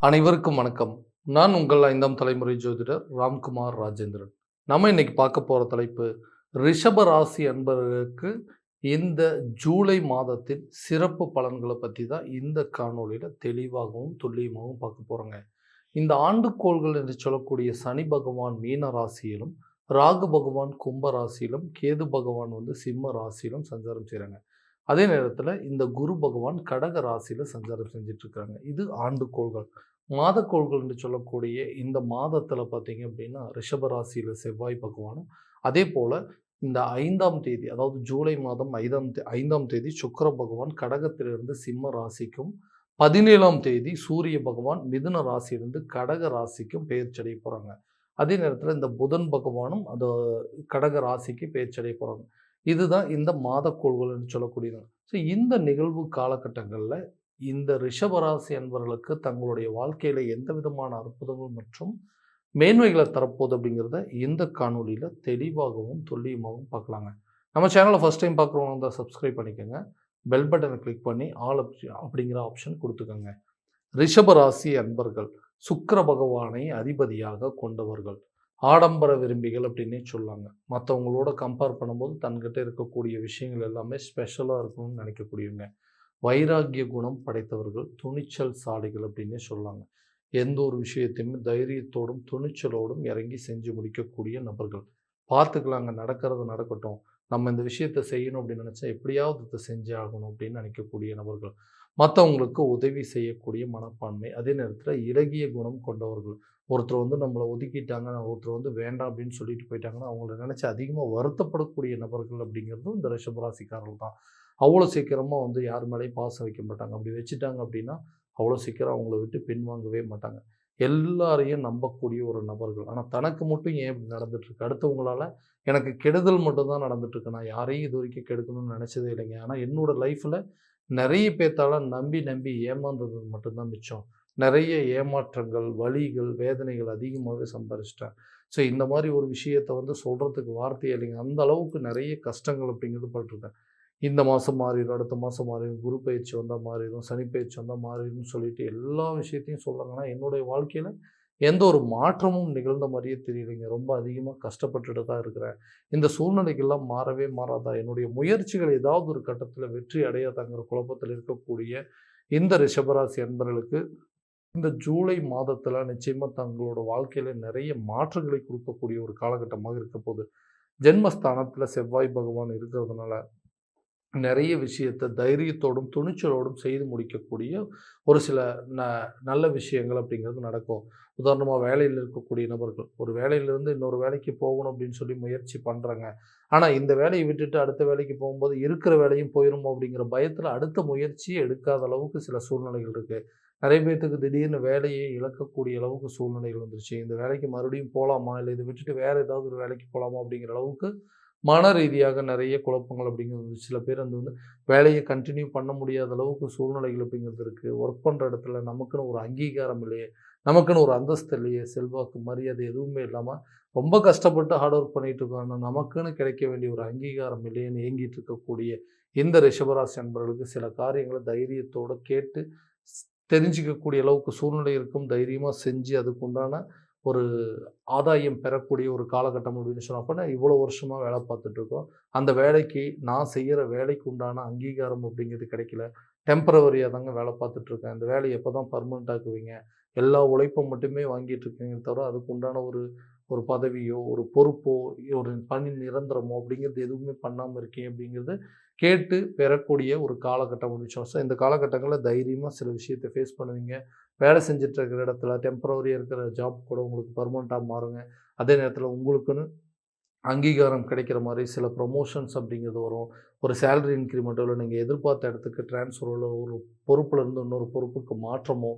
அனைவருக்கும் வணக்கம். நான் உங்கள் 5ஆம் தலைமுறை ஜோதிடர் ராம்குமார் ராஜேந்திரன். நம்ம இன்னைக்கு பார்க்க போற தலைப்பு, ரிஷப ராசி அன்பர்களுக்கு இந்த ஜூலை மாதத்தின் சிறப்பு பலன்கள பத்தி தான் இந்த காணொளியில தெளிவாகவும், துல்லியமாகவும் பார்க்க போறோங்க. இந்த ஆண்டுக்கோள்கள் என்று சொல்லக்கூடிய சனி பகவான் மீன ராசியிலும், ராகு பகவான் கும்ப ராசியிலும், கேது பகவான் சிம்ம ராசியிலும் சஞ்சாரம் செய்றாங்க. அதே நேரத்துல இந்த குரு பகவான் கடக ராசியில சஞ்சாரம் செஞ்சுட்டு இருக்காங்க. இது ஆண்டுக்கோள்கள். மாதக்கோள்கள் என்று சொல்லக்கூடிய இந்த மாதத்துல பார்த்தீங்க அப்படின்னா, ரிஷப ராசியில செவ்வாய் பகவானும், அதேபோல இந்த 5ஆம் தேதி, அதாவது ஜூலை மாதம் 5ஆம் தேதி சுக்கிர பகவான் கடகத்திலிருந்து சிம்ம ராசிக்கும், 17ஆம் தேதி சூரிய பகவான் மிதுன ராசியிலிருந்து கடக ராசிக்கும் பெயர்ச்சடைய போறாங்க. அதே நேரத்துல இந்த புதன் பகவானும் அந்த கடக ராசிக்கு பெயர்ச்சடைய போறாங்க. இதுதான் இந்த மாதக்கோள்கள் என்று சொல்லக்கூடியது. ஸோ இந்த நிகழ்வு காலகட்டங்கள்ல இந்த ரிஷபராசி அன்பர்களுக்கு தங்களுடைய வாழ்க்கையில எந்த விதமான அற்புதங்கள் மற்றும் மேன்மைகளை தரப்போகுது அப்படிங்கிறத இந்த காணொலியில தெளிவாகவும் துல்லியமாகவும் பார்க்கலாங்க. நம்ம சேனலை ஃபர்ஸ்ட் டைம் பார்க்குறவங்க இருந்தால் சப்ஸ்கிரைப் பண்ணிக்கோங்க. பெல் பட்டனை கிளிக் பண்ணி ஆல் அப்படிங்கிற ஆப்ஷன் கொடுத்துக்கோங்க. ரிஷபராசி அன்பர்கள் சுக்கிர பகவானை அதிபதியாக கொண்டவர்கள். ஆடம்பர விரும்பிகள் அப்படின்னே சொல்லாங்க. மற்றவங்களோட கம்பேர் பண்ணும்போது தன்கிட்ட இருக்கக்கூடிய விஷயங்கள் எல்லாமே ஸ்பெஷலாக இருக்கணும்னு நினைக்கக்கூடியவங்க. வைராக்கிய குணம் படைத்தவர்கள், துணிச்சல் சாலிகள் அப்படின்னே சொல்லலாங்க. எந்த ஒரு விஷயத்தையுமே தைரியத்தோடும் துணிச்சலோடும் இறங்கி செஞ்சு முடிக்கக்கூடிய நபர்கள். பார்த்துக்கலாங்க, நடக்கிறது நடக்கட்டும், நம்ம இந்த விஷயத்தை செய்யணும் அப்படின்னு நினச்சா எப்படியாவது இதை செஞ்சே ஆகணும் அப்படின்னு நினைக்கக்கூடிய நபர்கள். மற்றவங்களுக்கு உதவி செய்யக்கூடிய மனப்பான்மை. அதே நேரத்தில் இளகிய குணம் கொண்டவர்கள். ஒருத்தர் நம்மளை ஒதுக்கிட்டாங்க, ஒருத்தர் வேண்டாம் அப்படின்னு சொல்லிட்டு போயிட்டாங்கன்னா அவங்கள நினச்சி அதிகமாக வருத்தப்படக்கூடிய நபர்கள் அப்படிங்கிறதும் இந்த ரிஷபராசிக்காரர்கள் தான். அவ்வளோ சீக்கிரமாக யார் மேலேயும் பாசம் வைக்க மாட்டாங்க. அப்படி வச்சுட்டாங்க அப்படின்னா அவ்வளோ சீக்கிரம் அவங்கள விட்டு பின்வாங்கவே மாட்டாங்க. எல்லாரையும் நம்பக்கூடிய ஒரு நபர்கள். ஆனால் தனக்கு மட்டும் ஏன் இப்படி நடந்துட்டுருக்கு, அடுத்தவங்களால் எனக்கு கெடுதல் மட்டும் தான் நடந்துட்டுருக்கு, நான் யாரையும் இது வரைக்கும் கெடுக்கணும்னு நினச்சதே இல்லைங்க, ஆனால் என்னோடய லைஃப்பில் நிறைய பேர்த்தால நம்பி நம்பி ஏமாந்தது மட்டும்தான் மிச்சம், நிறைய ஏமாற்றங்கள், வலிகள், வேதனைகள் அதிகமாகவே சம்பாரிச்சிட்டேன். ஸோ இந்த மாதிரி ஒரு விஷயத்தை சொல்கிறதுக்கு வார்த்தையே இல்லைங்க. அந்த அளவுக்கு நிறைய கஷ்டங்கள் அப்படிங்கிறது பட்டிருக்கேன். இந்த மாதம் மாறிடும், அடுத்த மாதம் மாறிடும், குரு பயிற்சி வந்தால் மாறிடும், சனி பயிற்சி வந்தால் மாறிடும்னு சொல்லிட்டு எல்லா விஷயத்தையும் சொல்கிறாங்கன்னா என்னுடைய வாழ்க்கையில் எந்த ஒரு மாற்றமும் நிகழ்ந்த மாதிரியே தெரியலைங்க. ரொம்ப அதிகமாக கஷ்டப்பட்டுட்டு தான் இருக்கிறேன். இந்த சூழ்நிலைகள்லாம் மாறவே மாறாதா, என்னுடைய முயற்சிகள் ஏதாவது ஒரு கட்டத்தில் வெற்றி அடையாதாங்கிற குழப்பத்தில் இருக்கக்கூடிய இந்த ரிஷபராசி அன்பர்களுக்கு இந்த ஜூலை மாதத்தில் நிச்சயமாக தங்களோட வாழ்க்கையில் நிறைய மாற்றங்களை கொடுக்கக்கூடிய ஒரு காலகட்டமாக இருக்க போகுது. ஜென்மஸ்தானத்தில் செவ்வாய் பகவான் இருக்கிறதுனால நிறைய விஷயத்த தைரியத்தோடும் துணிச்சலோடும் செய்து முடிக்கக்கூடிய ஒரு சில ந நல்ல விஷயங்கள் அப்படிங்கிறது நடக்கும். உதாரணமாக வேலையில் இருக்கக்கூடிய நபர்கள் ஒரு வேலையிலிருந்து இன்னொரு வேலைக்கு போகணும் அப்படின்னு சொல்லி முயற்சி பண்ணுறாங்க. ஆனால் இந்த வேலையை விட்டுட்டு அடுத்த வேலைக்கு போகும்போது இருக்கிற வேலையும் போயிடும் அப்படிங்கிற பயத்தில் அடுத்த முயற்சியே எடுக்காத அளவுக்கு சில சூழ்நிலைகள் இருக்குது. நிறைய பேர்த்துக்கு திடீர்னு வேலையை இழக்கக்கூடிய அளவுக்கு சூழ்நிலைகள் வந்துருச்சு. இந்த வேலைக்கு மறுபடியும் போகலாமா, இல்லை இதை விட்டுட்டு வேறு ஏதாவது ஒரு வேலைக்கு போகலாமா அப்படிங்கிற அளவுக்கு மன ரீதியாக நிறைய குழப்பங்கள் அப்படிங்கிறது. சில பேர் வேலையை கண்டினியூ பண்ண முடியாத அளவுக்கு சூழ்நிலைகள் அப்படிங்கிறது இருக்குது. ஒர்க் பண்ணுற இடத்துல நமக்குன்னு ஒரு அங்கீகாரம் இல்லையே, நமக்குன்னு ஒரு அந்தஸ்து இல்லையே, செல்வாக்கு மரியாதை எதுவுமே இல்லாமல் ரொம்ப கஷ்டப்பட்டு ஹார்ட் ஒர்க் பண்ணிகிட்டு இருக்கோம், ஆனால் நமக்குன்னு கிடைக்க வேண்டிய ஒரு அங்கீகாரம் இல்லையேன்னு ஏங்கிட்டு இருக்கக்கூடிய இந்த ரிஷபராசி அன்பர்களுக்கு சில காரியங்களை தைரியத்தோடு கேட்டு தெரிஞ்சிக்கக்கூடிய அளவுக்கு சூழ்நிலை இருக்கும். தைரியமாக செஞ்சு அதுக்குண்டான ஒரு ஆதாயம் பெறக்கூடிய ஒரு காலகட்டம் அப்படின்னு சொன்னால், அப்போ இவ்வளோ வருஷமாக வேலை பார்த்துட்ருக்கோம், அந்த வேலைக்கு நான் செய்கிற வேலைக்கு உண்டான அங்கீகாரம் அப்படிங்கிறது கிடைக்கல, டெம்பரவரியாக தாங்க வேலை பார்த்துட்ருக்கேன், இந்த வேலையை எப்போ தான் பர்மனெண்ட் ஆக்குவீங்க, எல்லா உழைப்பும் மட்டுமே வாங்கிட்டுருக்கீங்க தவிர அதுக்கு உண்டான ஒரு ஒரு பதவியோ, ஒரு பொறுப்போ, ஒரு பணி நிரந்தரமோ அப்படிங்கிறது எதுவுமே பண்ணாமல் இருக்கீங்க அப்படிங்கிறது கேட்டு பெறக்கூடிய ஒரு காலகட்டம் அப்படின்னு. ஸோ இந்த காலகட்டங்களில் தைரியமாக சில விஷயத்தை ஃபேஸ் பண்ணுவீங்க. வேலை செஞ்சுட்டு இருக்கிற இடத்துல டெம்பரவரியாக இருக்கிற ஜாப் கூட உங்களுக்கு பர்மனெண்ட்டாக மாறுங்க. அதே நேரத்தில் உங்களுக்குன்னு அங்கீகாரம் கிடைக்கிற மாதிரி சில ப்ரொமோஷன்ஸ் அப்படிங்கிறது வரும். ஒரு சேலரி இன்க்ரிமெண்ட்டோ, இல்லை நீங்கள் எதிர்பார்த்த இடத்துக்கு ட்ரான்ஸ்ஃபரோ, இல்லை ஒரு பொறுப்புலேருந்து இன்னொரு பொறுப்புக்கு மாற்றமோ,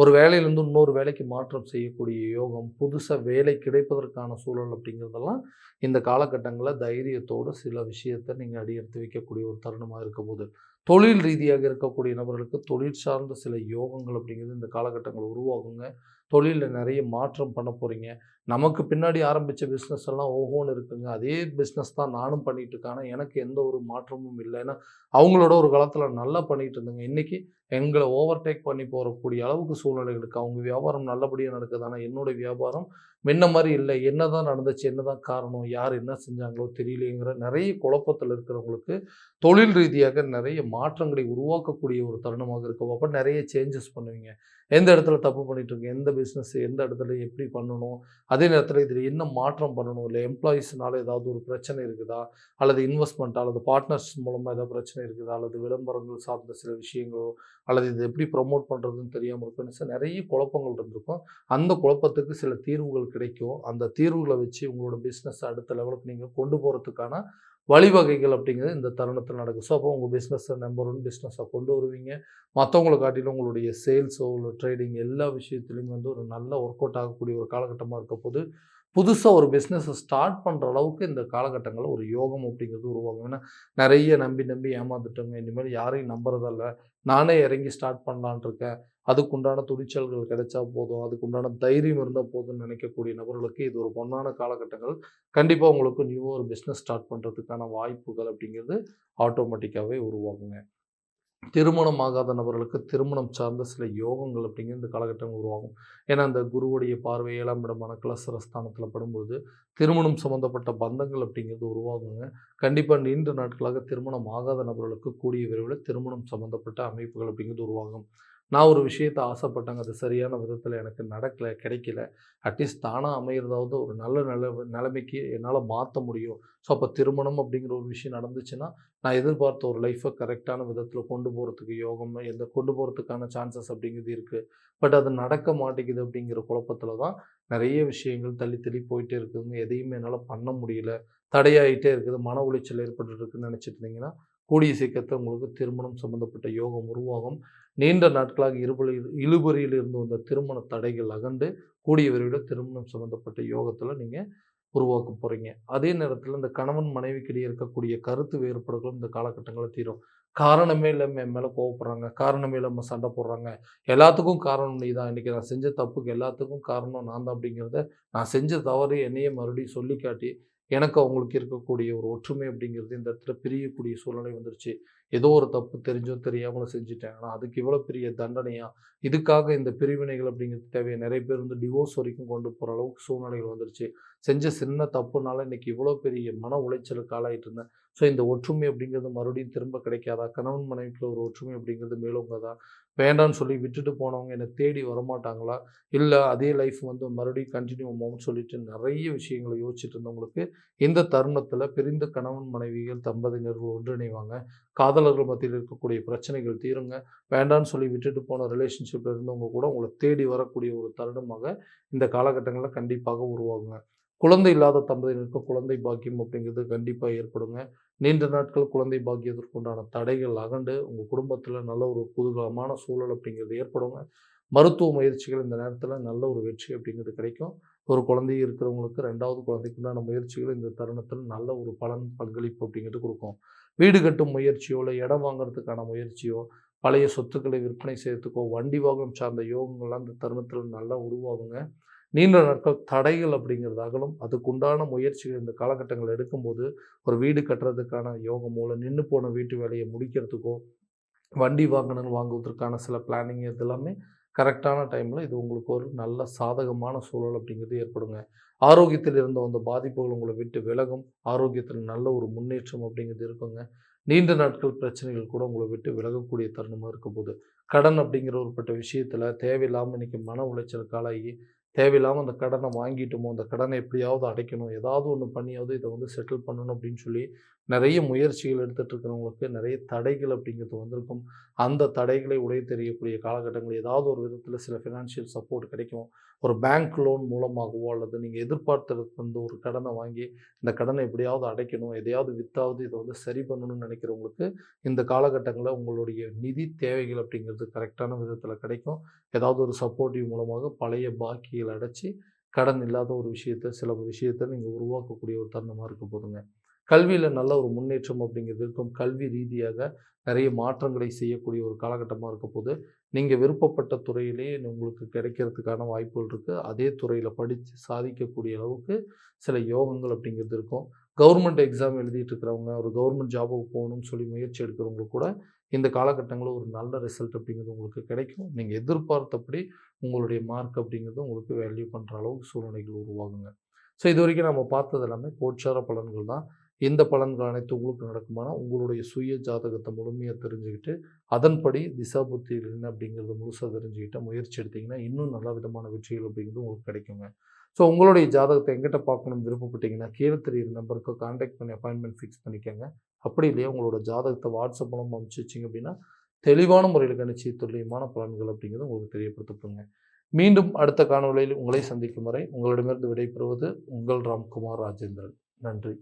ஒரு வேலையிலேருந்து இன்னொரு வேலைக்கு மாற்றம் செய்யக்கூடிய யோகம், புதுசாக வேலை கிடைப்பதற்கான சூழல் அப்படிங்கிறதெல்லாம் இந்த காலகட்டங்களில் தைரியத்தோடு சில விஷயத்தை நீங்கள் அடியெடுத்து வைக்கக்கூடிய ஒரு தருணமாக இருக்கும்போது, தொழில் ரீதியாக இருக்கக்கூடிய நபர்களுக்கு தொழில் சார்ந்த சில யோகங்கள் அப்படிங்கிறது இந்த காலகட்டங்கள் உருவாகுங்க. தொழில்ல நிறைய மாற்றம் பண்ண போறீங்க. நமக்கு பின்னாடி ஆரம்பிச்ச பிசினஸ் எல்லாம் ஓஹோன்னு இருக்குங்க. அதே பிசினஸ் தான் நானும் பண்ணிட்டு இருக்கேன். ஆனா எனக்கு எந்த ஒரு மாற்றமும் இல்ல. ஏன்னா, அவங்களோட ஒரு காலத்துல நல்லா பண்ணிட்டு இருந்தேங்க. இன்னைக்கு எங்கள ஓவர்டேக் பண்ணி போறக்கூடிய அளவுக்கு சூழ்நிலைகள் இருக்கு. அவங்க வியாபாரம் நல்லபடியா நடக்குது. ஆனா என்னோட வியாபாரம் முன்ன மாரி இல்ல. என்னதான் நடந்துச்சு? என்னதான் காரணம்? யார் என்ன செஞ்சாங்களோ தெரியலையேங்கிற நெறைய குழப்பத்துல இருக்கிறவங்களுக்கு, தொழில் ரீதியாக நெறைய மாற்றங்களை உருவாக்கக்கூடிய ஒரு தருணமாக இருக்கும். அப்ப நெறைய சேஞ்சஸ் பண்ணுவீங்க. எந்த இடத்துல தப்பு பண்ணிட்டு இருக்கீங்க? எந்த பிசினஸ் எந்த இடத்துல எப்படி பண்ணணும்? அதே நேரத்துல இதுல என்ன மாற்றம் பண்ணணும்? இல்ல எம்ப்ளாயீஸ்னால ஏதாவது ஒரு பிரச்சனை இருக்குதா? அல்லது இன்வெஸ்ட்மென்ட்டா? அல்லது பார்ட்னர்ஸ் மூலமா ஏதாவது பிரச்சனை இருக்குதா? அல்லது விளம்பரங்கள் சார்ந்த சில விஷயங்களோ, அல்லது இத எப்படி ப்ரமோட் பண்றதுன்னு தெரியாம இருக்கும். நெறைய குழப்பங்கள் இருந்திருக்கும். அந்த குழப்பத்துக்கு சில தீர்வுகள் கிடைக்கும். அந்த தீர்வுகள வச்சு உங்களோட பிசினஸ அடுத்த லெவலுக்கு நீங்க கொண்டு போறதுக்கான வழிவகைகள் அப்படிங்கிறது இந்த தருணத்தில நடக்கும். ஸோ, அப்போ உங்க பிசினஸ நம்பர் 1 பிசினஸா கொண்டு வருவீங்க. மத்தவங்கள காட்டிலும் உங்களுடைய சேல்ஸோ, இல்ல ட்ரேடிங் எல்லா விஷயத்திலயும் வந்து ஒரு நல்ல ஒர்க் அவுட் ஆகக்கூடிய ஒரு காலகட்டமா இருக்கப்போது, புதுசா ஒரு பிசினஸ ஸ்டார்ட் பண்ற அளவுக்கு இந்த காலகட்டங்கள்ல ஒரு யோகம் அப்படிங்கிறது உருவாகும். ஏன்னா, நெறைய நம்பி நம்பி ஏமாந்துட்டோங்க. இனிமேல் யாரையும் நம்புறதில்ல. நானே இறங்கி ஸ்டார்ட் பண்ணலான்ட்டு இருக்கேன். அதுக்குண்டான துணிச்சல்கள் கிடைச்சா போதும். அதுக்குண்டான தைரியம் இருந்தா போதும்னு நினைக்கக்கூடிய நபர்களுக்கு இது ஒரு பொன்னான காலகட்டங்கள். கண்டிப்பா உங்களுக்கு நியூவா ஒரு பிசினஸ் ஸ்டார்ட் பண்றதுக்கான வாய்ப்புகள் அப்படிங்கிறது ஆட்டோமேட்டிக்காவே உருவாகுங்க. திருமணம் ஆகாத நபர்களுக்கு திருமணம் சார்ந்த சில யோகங்கள் அப்படிங்கிற இந்த காலகட்டம் உருவாகும். ஏன்னா, அந்த குருவுடைய பார்வை 7ஆம் இடமான கலஸ்தரஸ்தானத்தில படும்பொழுது, திருமணம் சம்மந்தப்பட்ட பந்தங்கள் அப்படிங்கிறது உருவாகுங்க. கண்டிப்பா நீண்ட நாட்களாக திருமணம் ஆகாத நபர்களுக்கு கூடிய விரைவில திருமணம் சம்மந்தப்பட்ட அமைப்புகள் அப்படிங்கிறது உருவாகும். நான் ஒரு விஷயத்த ஆசைப்பட்டேங்க. அது சரியான விதத்தில எனக்கு நடக்கல, கிடைக்கல. அட்லீஸ்ட் தானா அமையறதாவது ஒரு நல்ல நிலைமைக்கு என்னால மாத்த முடியும். ஸோ, அப்ப திருமணம் அப்படிங்கிற ஒரு விஷயம் நடந்துச்சுன்னா, நான் எதிர்பார்த்த ஒரு லைஃப்ப கரெக்ட்டான விதத்தில கொண்டு போறதுக்கு யோகம், கொண்டு போறதுக்கான சான்சஸ் அப்படிங்கிறது இருக்கு. பட் அது நடக்க மாட்டேங்குது அப்படிங்கிற குழப்பத்தில தான் நெறைய விஷயங்கள் தள்ளி தள்ளி போயிட்டே இருக்குதுங்க. எதையுமே என்னால பண்ண முடியல. தடையாயிட்டே இருக்குது. மன உளைச்சல் ஏற்பட்டுட்டு இருக்குன்னு நெனைச்சிட்டு இருந்தீங்கன்னா, கூடிய சீக்கிரத்தில உங்களுக்கு திருமணம் சம்மந்தப்பட்ட யோகம் உருவாகும். நீண்ட நாட்களாக இழுபறியில் இருந்து வந்த திருமண தடைகள் அகன்று, கூடிய விரைவில திருமணம் சம்மந்தப்பட்ட யோகத்தில நீங்க உருவாக்க போறீங்க. அதே நேரத்தில இந்த கணவன் மனைவிக்கிடையே இருக்கக்கூடிய கருத்து வேறுபாடுகளும் இந்த காலகட்டங்கள்ல தீரும். காரணமே இல்லாம என் மேல கோவப்படுறாங்க. காரணமே இல்லாம சண்டை போடுறாங்க. எல்லாத்துக்கும் காரணம் நீ தான். இன்னைக்கு நான் செஞ்ச தப்புக்கு எல்லாத்துக்கும் காரணம் நான் தான் அப்படிங்கிறத, நான் செஞ்ச தவறு என்னையே மறுபடியும் சொல்லி காட்டி, எனக்கு அவங்களுக்கு இருக்கக்கூடிய ஒரு ஒற்றுமை அப்படிங்கிறது இந்த இடத்துல பிரியக்கூடிய சூழ்நிலை வந்துருச்சு. ஏதோ ஒரு தப்பு தெரிஞ்சோ தெரியாமலோ செஞ்சுட்டேன். ஆனா அதுக்கு இவ்வளோ பெரிய தண்டனையா? இதுக்காக இந்த பிரிவினைகள் அப்படிங்கிறது தேவையா? நெறைய பேர் வந்து டிவோர்ஸ் வரைக்கும் கொண்டு போற அளவுக்கு சூழ்நிலைகள் வந்துருச்சு. செஞ்ச சின்ன தப்புனால இன்னைக்கு இவ்வளோ பெரிய மன உளைச்சலுக்கு ஆளாயிட்டு இருந்தேன். ஸோ இந்த ஒற்றுமை அப்படிங்கிறது மறுபடியும் திரும்ப கிடைக்காதா? கணவன் மனைவிக்குள்ள ஒரு ஒற்றுமை அப்படிங்கிறது மேலோங்காதா? வேண்டான்னு சொல்லி விட்டுட்டு போனவங்க என்ன தேடி வரமாட்டாங்களா? இல்ல அதே லைஃப் வந்து மறுபடியும் கன்டின்யூ ஆகுமான்னு சொல்லிட்டு நெறைய விஷயங்கள யோசிச்சுட்டு இருந்தவங்களுக்கு, இந்த தருணத்தில பிரிந்த கணவன் மனைவிகள், தம்பதியினர்கள் ஒன்றிணைவாங்க. காதலர்கள் மத்தியில் இருக்கக்கூடிய பிரச்சனைகள் தீருங்க. வேண்டான்னு சொல்லி விட்டுட்டு போன ரிலேஷன்ஷிப்ல இருந்தவங்க கூட உங்கள தேடி வரக்கூடிய ஒரு தருணமாக இந்த காலகட்டங்கள்ல கண்டிப்பாக உருவாகுங்க. குழந்தை இல்லாத தம்பதியினருக்கு குழந்தை பாக்கியம் அப்படிங்கிறது கண்டிப்பா ஏற்படுங்க. நீண்ட நாட்கள் குழந்தை பாக்கியத்திற்கு உண்டான தடைகள் அகண்டு, உங்க குடும்பத்தில நல்ல ஒரு குதூகலமான சூழல் அப்படிங்கிறது ஏற்படுங்க. மருத்துவ முயற்சிகள் இந்த நேரத்தில நல்ல ஒரு வெற்றி அப்படிங்கிறது கிடைக்கும். ஒரு குழந்தை இருக்கிறவங்களுக்கு 2வது குழந்தைக்கு உண்டான முயற்சிகள் இந்த தருணத்தில நல்ல ஒரு பலன், பங்களிப்பு அப்படிங்கிறது குடுக்கும். வீடு கட்டும் முயற்சியோ, இல்ல இடம் வாங்குறதுக்கான முயற்சியோ, பழைய சொத்துக்களை விற்பனை செய்றதுக்கோ, வண்டி வாகனம் சார்ந்த யோகங்கள்லாம் இந்த தருணத்தில நல்லா உருவாகுங்க. நீண்ட நாட்கள் தடைகள் அப்படிங்கிறது அகலும். அதுக்குண்டான முயற்சிகள் இந்த காலகட்டங்கள்ல எடுக்கும்போது, ஒரு வீடு கட்டுறதுக்கான யோகமோ, இல்ல நின்னு போன வீட்டு வேலைய முடிக்கிறதுக்கோ, வண்டி வாகனங்கள் வாங்குவதற்கான சில பிளானிங் இது எல்லாமே கரெக்டான டைம்ல இது உங்களுக்கு ஒரு நல்ல சாதகமான சூழல் அப்படிங்கிறது ஏற்படுங்க. ஆரோக்கியத்தில் இருந்த அந்த பாதிப்புகள் உங்கள விட்டு விலகும். ஆரோக்கியத்தில நல்ல ஒரு முன்னேற்றம் அப்படிங்கிறது இருக்குங்க. நீண்ட நாட்கள் பிரச்சனைகள் கூட உங்கள விட்டு விலகக்கூடிய தருணமா இருக்கப்போது. கடன் அப்படிங்கிற ஒருப்பட்ட விஷயத்தில தேவையில்லாம இன்னைக்கு மன உளைச்சலுக்கு ஆளாகி, தேவையில்லாம அந்த கடன வாங்கிட்டோமோ, அந்த கடன எப்படியாவது அடைக்கணும். ஏதாவது ஒண்ணு பண்ணியாவது இத வந்து செட்டில் பண்ணணும் அப்படின்னு சொல்லி நெறைய முயற்சிகள் எடுத்துட்டு இருக்கிறவங்களுக்கு நெறைய தடைகள் அப்படிங்கிறது வந்திருக்கும். அந்த தடைகளை உடைத்து எறியக்கூடிய காலகட்டங்கள் ஏதாவது ஒரு விதத்தில சில ஃபினான்ஷியல் சப்போர்ட் கிடைக்கும். ஒரு பேங்க் லோன் மூலமாகவோ அல்லது நீங்க எதிர்பார்த்ததுக்கு வந்து ஒரு கடன வாங்கி, இந்த கடன எப்படியாவது அடைக்கணும், எதையாவது வித்தாவது இத வந்து சரி பண்ணணும்னு நெனைக்கிறவங்களுக்கு, இந்த காலகட்டங்கள்ல உங்களுடைய நிதி தேவைகள் அப்படிங்கிறது கரெக்ட்டான விதத்தில கிடைக்கும். ஏதாவது ஒரு சப்போர்ட்டிவ் மூலமாக பழைய பாக்கிகள அடைச்சு, கடன் இல்லாத ஒரு விஷயத்த, சில விஷயத்த நீங்க உருவாக்கக்கூடிய ஒரு தருணமா இருக்க போதுங்க. கல்வியில் நல்ல ஒரு முன்னேற்றம் அப்படிங்கிறது இருக்கும். கல்வி ரீதியாக நிறைய மாற்றங்களை செய்யக்கூடிய ஒரு காலகட்டமாக இருக்க போது, நீங்கள் விருப்பப்பட்ட துறையிலே உங்களுக்கு கிடைக்கிறதுக்கான வாய்ப்புகள் இருக்குது. அதே துறையில் படித்து சாதிக்கக்கூடிய அளவுக்கு சில யோகங்கள் அப்படிங்கிறது இருக்கும். கவர்மெண்ட் எக்ஸாம் எழுதிட்டு இருக்கிறவங்க, ஒரு கவர்மெண்ட் ஜாபுக்கு போகணும்னு சொல்லி முயற்சி எடுக்கிறவங்களுக்கு கூட இந்த காலகட்டங்களில் ஒரு நல்ல ரிசல்ட் அப்படிங்கிறது உங்களுக்கு கிடைக்கும். நீங்கள் எதிர்பார்த்தபடி உங்களுடைய மார்க் அப்படிங்கிறது உங்களுக்கு வேல்யூ பண்ணுற அளவுக்கு சூழ்நிலைகள் உருவாகுங்க. ஸோ இது வரைக்கும் நம்ம பார்த்தது எல்லாமே கோச்சார பலன்கள் தான். இந்த பலன்கள் அனைத்து உங்களுக்கு நடக்குமானா, உங்களுடைய சுய ஜாதகத்தை முழுமையாக தெரிஞ்சுக்கிட்டு, அதன்படி திசா புத்திகள் என்ன அப்படிங்கிறத முழுசாக தெரிஞ்சுக்கிட்டு முயற்சி எடுத்தீங்கன்னா, இன்னும் நல்ல விதமான வெற்றிகள் அப்படிங்கிறது உங்களுக்கு கிடைக்குங்க. ஸோ உங்களுடைய ஜாதகத்தை எங்கிட்ட பார்க்கணும்னு விருப்பப்பட்டீங்கன்னா, கீழே தெரியிற நம்பருக்கு கான்டாக்ட் பண்ணி அப்பாயின்மெண்ட் ஃபிக்ஸ் பண்ணிக்கோங்க. அப்படி இல்லையா உங்களோட ஜாதகத்தை வாட்ஸ்அப் மூலமாக அனுப்பிச்சு வச்சிங்க அப்படின்னா, தெளிவான முறையில் கணிச்சு துல்லியமான பலன்கள் அப்படிங்கிறது உங்களுக்கு தெரியப்படுத்தப்படுங்க. மீண்டும் அடுத்த காணொளியில் உங்களை சந்திக்கும் வரை உங்களிடமிருந்து விடைபெறுவது உங்கள் ராம்குமார் ராஜேந்திரன். நன்றி.